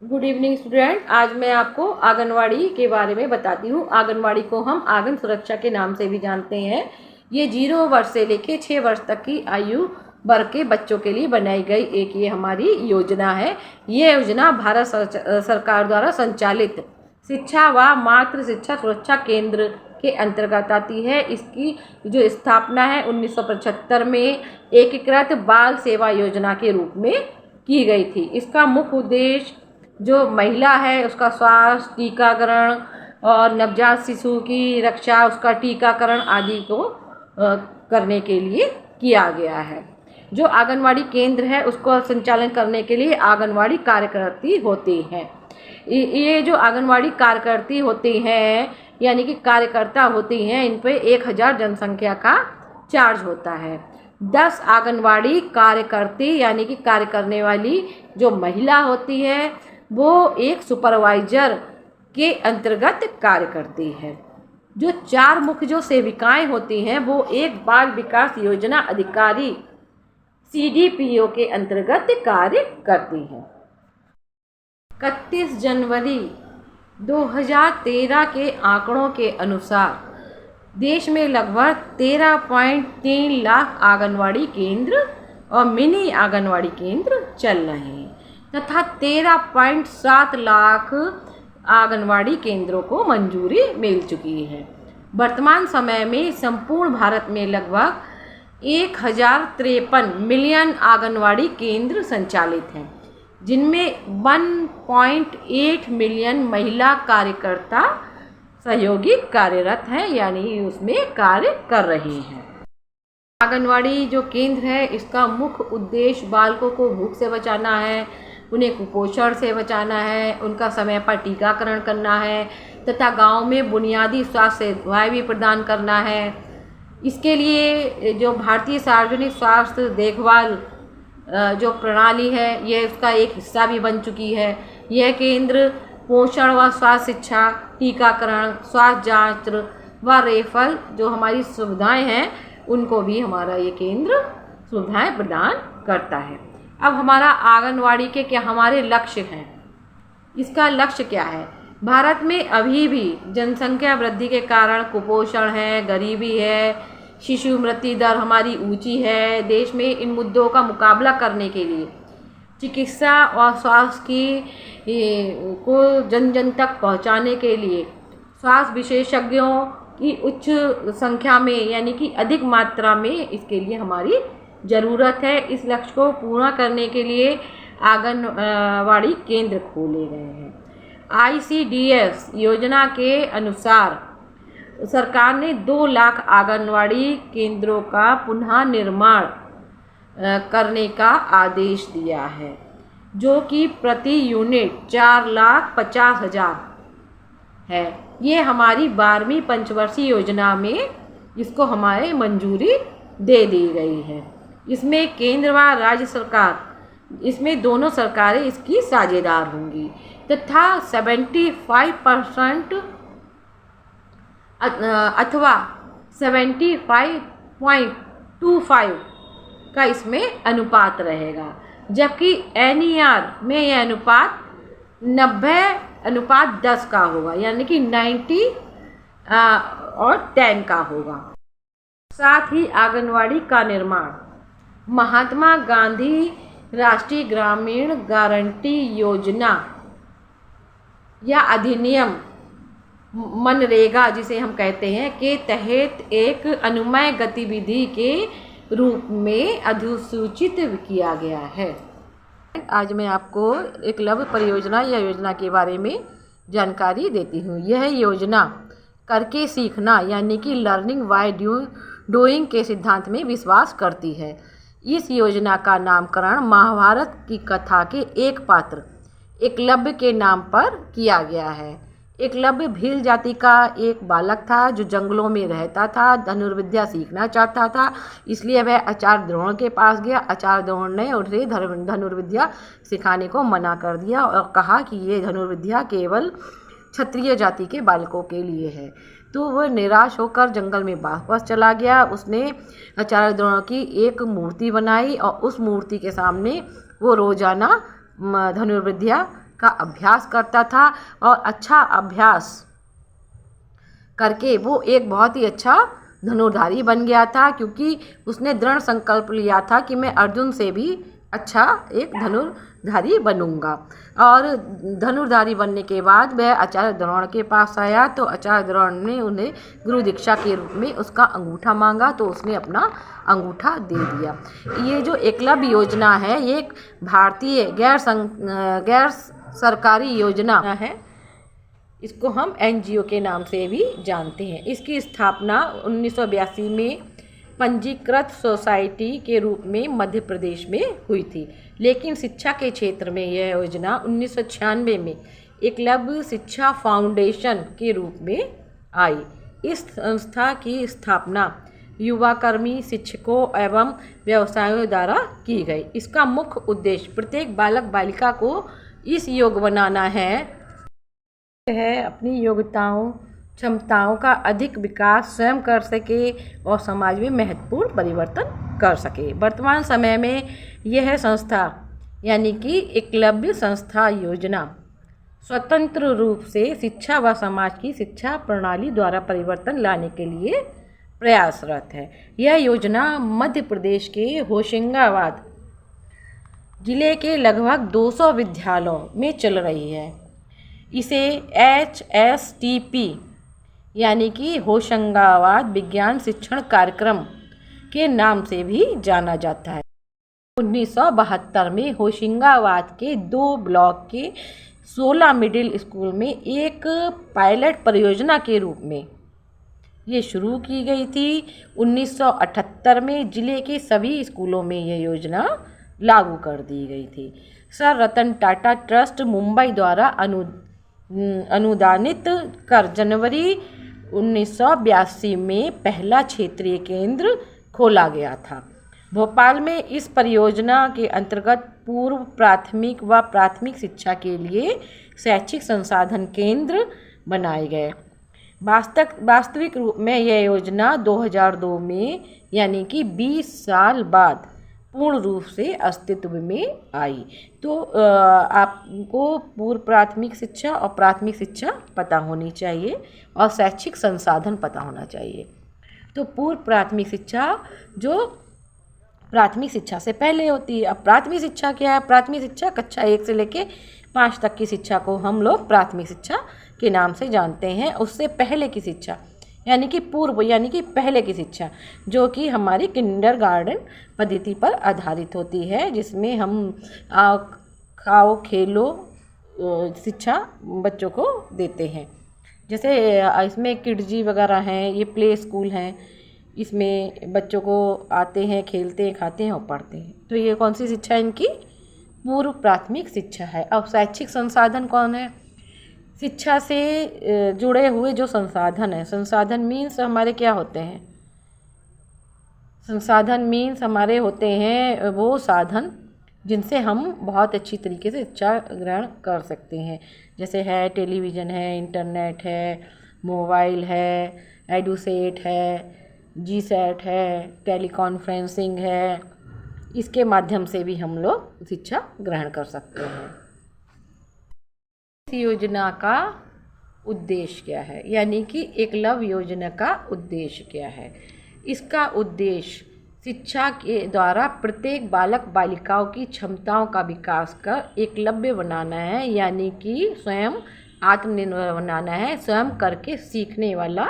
Good evening student. आज मैं आपको आंगनवाड़ी के बारे में बताती हूँ। आंगनवाड़ी को हम आंगन सुरक्षा के नाम से भी जानते हैं। ये 0 वर्ष से लेकर 6 वर्ष तक की आयु वर्ग के बच्चों के लिए बनाई गई एक ये हमारी योजना है। ये योजना भारत सरकार द्वारा संचालित शिक्षा व मातृ शिक्षा सुरक्षा केंद्र के अंतर्गत आती है। इसकी जो स्थापना है 1975 में एकीकृत बाल सेवा योजना के रूप में की गई थी। इसका मुख्य उद्देश्य जो महिला है उसका स्वास्थ्य, टीकाकरण और नवजात शिशु की रक्षा, उसका टीकाकरण आदि को करने के लिए किया गया है। जो आंगनवाड़ी केंद्र है उसको संचालन करने के लिए आंगनवाड़ी कार्यकर्ती होती हैं। ये जो आंगनवाड़ी कार्यकर्ती होती हैं यानी कि कार्यकर्ता होती हैं, इन पे 1000 जनसंख्या का चार्ज होता है। 10 आंगनवाड़ी कार्यकर्ती यानी कि कार्य करने वाली जो महिला होती है वो एक सुपरवाइजर के अंतर्गत कार्य करती है। जो 4 मुख्य जो सेविकाएं होती हैं वो एक बाल विकास योजना अधिकारी CDPO के अंतर्गत कार्य करती हैं। 31 जनवरी 2013 के आंकड़ों के अनुसार देश में लगभग 13.3 लाख आंगनवाड़ी केंद्र और मिनी आंगनवाड़ी केंद्र चल रहे हैं तथा 13.7 लाख आंगनवाड़ी केंद्रों को मंजूरी मिल चुकी है। वर्तमान समय में संपूर्ण भारत में लगभग 1053 मिलियन आंगनवाड़ी केंद्र संचालित हैं, जिनमें 1.8 मिलियन महिला कार्यकर्ता सहयोगी कार्यरत हैं यानी उसमें कार्य कर रहे हैं। आंगनवाड़ी जो केंद्र है इसका मुख्य उद्देश्य बालकों को भूख से बचाना है, उन्हें कुपोषण से बचाना है, उनका समय पर टीकाकरण करना है तथा गांव में बुनियादी स्वास्थ्य सेवाएं भी प्रदान करना है। इसके लिए जो भारतीय सार्वजनिक स्वास्थ्य देखभाल जो प्रणाली है यह उसका एक हिस्सा भी बन चुकी है। यह केंद्र पोषण व स्वास्थ्य शिक्षा, टीकाकरण, स्वास्थ्य जांच व रेफल जो हमारी सुविधाएं हैं उनको भी हमारा ये केंद्र सुविधाएं प्रदान करता है। अब हमारा आंगनवाड़ी के क्या हमारे लक्ष्य हैं, इसका लक्ष्य क्या है? भारत में अभी भी जनसंख्या वृद्धि के कारण कुपोषण है, गरीबी है, शिशु मृत्यु दर हमारी ऊंची है। देश में इन मुद्दों का मुकाबला करने के लिए चिकित्सा और स्वास्थ्य की को जन जन तक पहुंचाने के लिए स्वास्थ्य विशेषज्ञों की उच्च संख्या में यानी कि अधिक मात्रा में इसके लिए हमारी ज़रूरत है। इस लक्ष्य को पूरा करने के लिए आंगनवाड़ी केंद्र खोले गए हैं। ICDS योजना के अनुसार सरकार ने 2 लाख आंगनवाड़ी केंद्रों का पुनः निर्माण करने का आदेश दिया है, जो कि प्रति यूनिट 4,50,000 है। ये हमारी 12वीं पंचवर्षीय योजना में इसको हमारे मंजूरी दे दी गई है। इसमें केंद्र व राज्य सरकार, इसमें दोनों सरकारें इसकी साझेदार होंगी तथा 75% अथवा 75.25 का इसमें अनुपात रहेगा, जबकि NER में यह अनुपात 90:10 का होगा यानी कि 90 और 10 का होगा। साथ ही आंगनवाड़ी का निर्माण महात्मा गांधी राष्ट्रीय ग्रामीण गारंटी योजना या अधिनियम मनरेगा जिसे हम कहते हैं के तहत एक अनुमेय गतिविधि के रूप में अधिसूचित किया गया है। आज मैं आपको एकलव्य परियोजना या योजना के बारे में जानकारी देती हूँ। यह योजना करके सीखना यानी कि लर्निंग बाय डूइंग के सिद्धांत में विश्वास करती है। इस योजना का नामकरण महाभारत की कथा के एक पात्र एकलव्य के नाम पर किया गया है। एकलव्य भील जाति का एक बालक था जो जंगलों में रहता था, धनुर्विद्या सीखना चाहता था, इसलिए वह आचार्य द्रोण के पास गया। आचार्य द्रोण ने उसे धनुर्विद्या सिखाने को मना कर दिया और कहा कि ये धनुर्विद्या केवल क्षत्रिय जाति के बालकों के लिए है। तो वह निराश होकर जंगल में वापस चला गया। उसने आचार्य द्रोण की एक मूर्ति बनाई और उस मूर्ति के सामने वो रोजाना धनुर्विद्या का अभ्यास करता था और अच्छा अभ्यास करके वो एक बहुत ही अच्छा धनुर्धारी बन गया था, क्योंकि उसने दृढ़ संकल्प लिया था कि मैं अर्जुन से भी अच्छा एक धनुर्धारी बनूंगा। और धनुर्धारी बनने के बाद वह आचार्य द्रोण के पास आया, तो आचार्य द्रोण ने उन्हें गुरु दीक्षा के रूप में उसका अंगूठा मांगा, तो उसने अपना अंगूठा दे दिया। ये जो एकलव्य योजना है, ये एक भारतीय गैर सरकारी योजना है। इसको हम NGO के नाम से भी जानते हैं। इसकी स्थापना 1982 में पंजीकृत सोसाइटी के रूप में मध्य प्रदेश में हुई थी, लेकिन शिक्षा के क्षेत्र में यह योजना 1996 में एकलव्य शिक्षा फाउंडेशन के रूप में आई। इस संस्था की स्थापना युवा कर्मी, शिक्षकों एवं व्यवसायों द्वारा की गई। इसका मुख्य उद्देश्य प्रत्येक बालक बालिका को इस योग्य बनाना है अपनी योग्यताओं क्षमताओं का अधिक विकास स्वयं कर सके और समाज में महत्वपूर्ण परिवर्तन कर सके। वर्तमान समय में यह संस्था यानी कि एकलव्य संस्था योजना स्वतंत्र रूप से शिक्षा व समाज की शिक्षा प्रणाली द्वारा परिवर्तन लाने के लिए प्रयासरत है। यह योजना मध्य प्रदेश के होशंगाबाद जिले के लगभग 200 विद्यालयों में चल रही है। इसे HSTP यानी कि होशंगाबाद विज्ञान शिक्षण कार्यक्रम के नाम से भी जाना जाता है। 1972 में होशंगाबाद के 2 ब्लॉक के 16 मिडिल स्कूल में एक पायलट परियोजना के रूप में ये शुरू की गई थी। 1978 में जिले के सभी स्कूलों में यह योजना लागू कर दी गई थी। सर रतन टाटा ट्रस्ट मुंबई द्वारा अनुदानित कर जनवरी 1982 में पहला क्षेत्रीय केंद्र खोला गया था। भोपाल में इस परियोजना के अंतर्गत पूर्व प्राथमिक व प्राथमिक शिक्षा के लिए शैक्षिक संसाधन केंद्र बनाए गए। वास्तविक रूप में यह योजना 2002 में यानी कि 20 साल बाद पूर्ण रूप से अस्तित्व में आई। तो आपको पूर्व प्राथमिक शिक्षा और प्राथमिक शिक्षा पता होनी चाहिए और शैक्षिक संसाधन पता होना चाहिए। तो पूर्व प्राथमिक शिक्षा जो प्राथमिक शिक्षा से पहले होती है। अब प्राथमिक शिक्षा क्या है? प्राथमिक शिक्षा कक्षा 1 से लेके 5 तक की शिक्षा को हम लोग प्राथमिक शिक्षा के नाम से जानते हैं। उससे पहले की शिक्षा यानी कि पूर्व यानी कि पहले की शिक्षा जो कि हमारी किंडरगार्टन पद्धति पर आधारित होती है, जिसमें हम खाओ खेलो शिक्षा बच्चों को देते हैं। जैसे इसमें किडजी वगैरह हैं, ये प्ले स्कूल हैं, इसमें बच्चों को आते हैं, खेलते हैं, खाते हैं और पढ़ते हैं। तो ये कौन सी शिक्षा है? इनकी पूर्व प्राथमिक शिक्षा है। अब शैक्षिक संसाधन कौन है? शिक्षा से जुड़े हुए जो संसाधन है। संसाधन मीन्स हमारे क्या होते हैं? संसाधन मीन्स हमारे होते हैं वो साधन जिनसे हम बहुत अच्छी तरीके से शिक्षा ग्रहण कर सकते हैं। जैसे है टेलीविज़न है, इंटरनेट है, मोबाइल है, एडुसेट है, जीसैट है, टेलीकॉन्फ्रेंसिंग है। इसके माध्यम से भी हम लोग शिक्षा ग्रहण कर सकते हैं। इस योजना का उद्देश्य क्या है? यानी कि एकलव्य योजना का उद्देश्य क्या है? इसका उद्देश्य शिक्षा के द्वारा प्रत्येक बालक बालिकाओं की क्षमताओं का विकास कर एकलव्य बनाना है, यानी कि स्वयं आत्मनिर्भर बनाना है, स्वयं करके सीखने वाला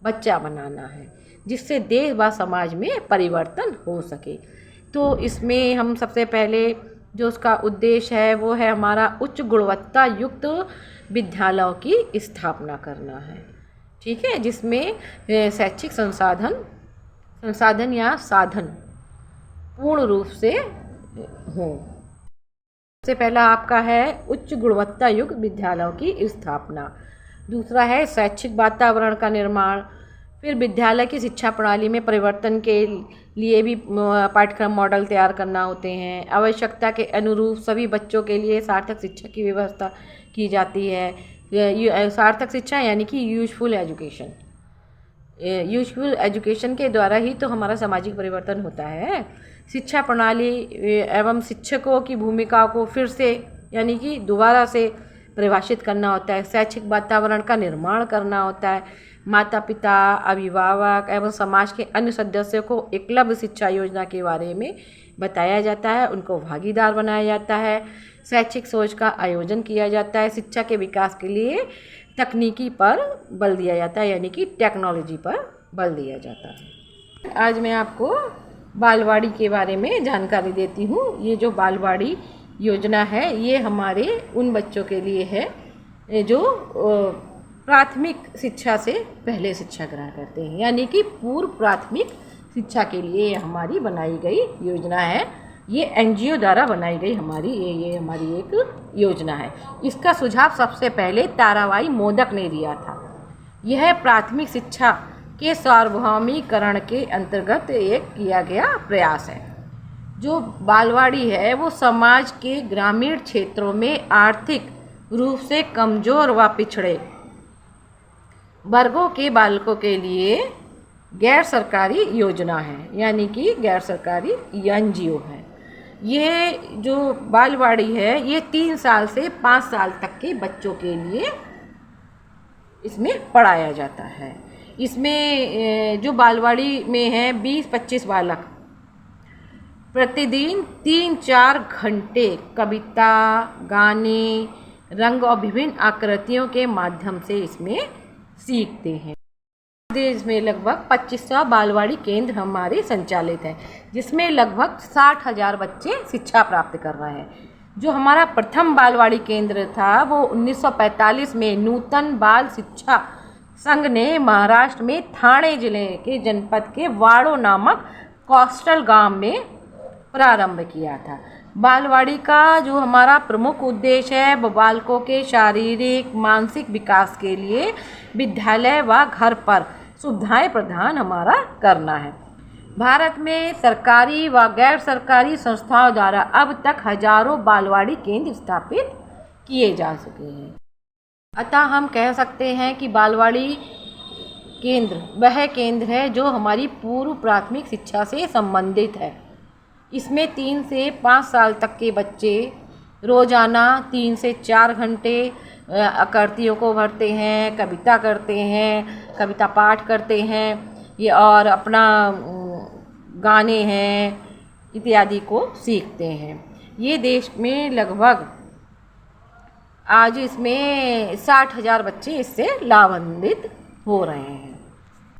बच्चा बनाना है, जिससे देश व समाज में परिवर्तन हो सके। तो इसमें हम सबसे पहले जो उसका उद्देश्य है वो है हमारा उच्च गुणवत्ता युक्त विद्यालयों की स्थापना करना है। ठीक है, जिसमें शैक्षिक संसाधन या साधन पूर्ण रूप से हो। सबसे पहला आपका है उच्च गुणवत्ता युक्त विद्यालयों की स्थापना। दूसरा है शैक्षिक वातावरण का निर्माण। फिर विद्यालय की शिक्षा प्रणाली में परिवर्तन के लिए भी पाठ्यक्रम मॉडल तैयार करना होते हैं। आवश्यकता के अनुरूप सभी बच्चों के लिए सार्थक शिक्षा की व्यवस्था की जाती है। सार्थक शिक्षा यानी कि यूजफुल एजुकेशन। यूजफुल एजुकेशन के द्वारा ही तो हमारा सामाजिक परिवर्तन होता है। शिक्षा प्रणाली एवं शिक्षकों की भूमिका को फिर से यानी कि दोबारा से परिभाषित करना होता है। शैक्षिक वातावरण का निर्माण करना होता है। माता पिता, अभिभावक एवं समाज के अन्य सदस्यों को एकलव्य शिक्षा योजना के बारे में बताया जाता है, उनको भागीदार बनाया जाता है। शैक्षिक सोच का आयोजन किया जाता है। शिक्षा के विकास के लिए तकनीकी पर बल दिया जाता है, यानी कि टेक्नोलॉजी पर बल दिया जाता है। आज मैं आपको बालवाड़ी के बारे में जानकारी देती हूँ। ये जो बालवाड़ी योजना है ये हमारे उन बच्चों के लिए है जो प्राथमिक शिक्षा से पहले शिक्षा ग्रहण करते हैं, यानी कि पूर्व प्राथमिक शिक्षा के लिए हमारी बनाई गई योजना है। ये एनजीओ द्वारा बनाई गई हमारी ये हमारी एक योजना है। इसका सुझाव सबसे पहले ताराबाई मोदक ने दिया था। यह प्राथमिक शिक्षा के सार्वभौमिकरण के अंतर्गत एक किया गया प्रयास है। जो बालवाड़ी है वो समाज के ग्रामीण क्षेत्रों में आर्थिक रूप से कमज़ोर व पिछड़े वर्गों के बालकों के लिए गैर सरकारी योजना है, यानी कि गैर सरकारी एनजीओ है। ये जो बालवाड़ी है ये 3 साल से 5 साल तक के बच्चों के लिए इसमें पढ़ाया जाता है। इसमें जो बालवाड़ी में है 20-25 बालक प्रतिदिन 3-4 घंटे कविता, गाने, रंग और विभिन्न आकृतियों के माध्यम से इसमें सीखते हैं। देश में लगभग 2500 बालवाड़ी केंद्र हमारे संचालित हैं, जिसमें लगभग 60,000 बच्चे शिक्षा प्राप्त कर रहे हैं। जो हमारा प्रथम बालवाड़ी केंद्र था वो 1945 में नूतन बाल शिक्षा संघ ने महाराष्ट्र में ठाणे जिले के जनपद के वाड़ो नामक कोस्टल गांव में प्रारंभ किया था। बालवाड़ी का जो हमारा प्रमुख उद्देश्य है वो बालकों के शारीरिक मानसिक विकास के लिए विद्यालय व घर पर सुविधाएं प्रदान हमारा करना है। भारत में सरकारी व गैर सरकारी संस्थाओं द्वारा अब तक हजारों बालवाड़ी केंद्र स्थापित किए जा चुके हैं। अतः हम कह सकते हैं कि बालवाड़ी केंद्र वह केंद्र है जो हमारी पूर्व प्राथमिक शिक्षा से संबंधित है। इसमें 3 से 5 साल तक के बच्चे रोज़ाना 3 से 4 घंटे आकृतियों को भरते हैं, कविता करते हैं, कविता पाठ करते हैं, ये और अपना गाने हैं इत्यादि को सीखते हैं। ये देश में लगभग आज इसमें 60,000 बच्चे इससे लाभान्वित हो रहे हैं।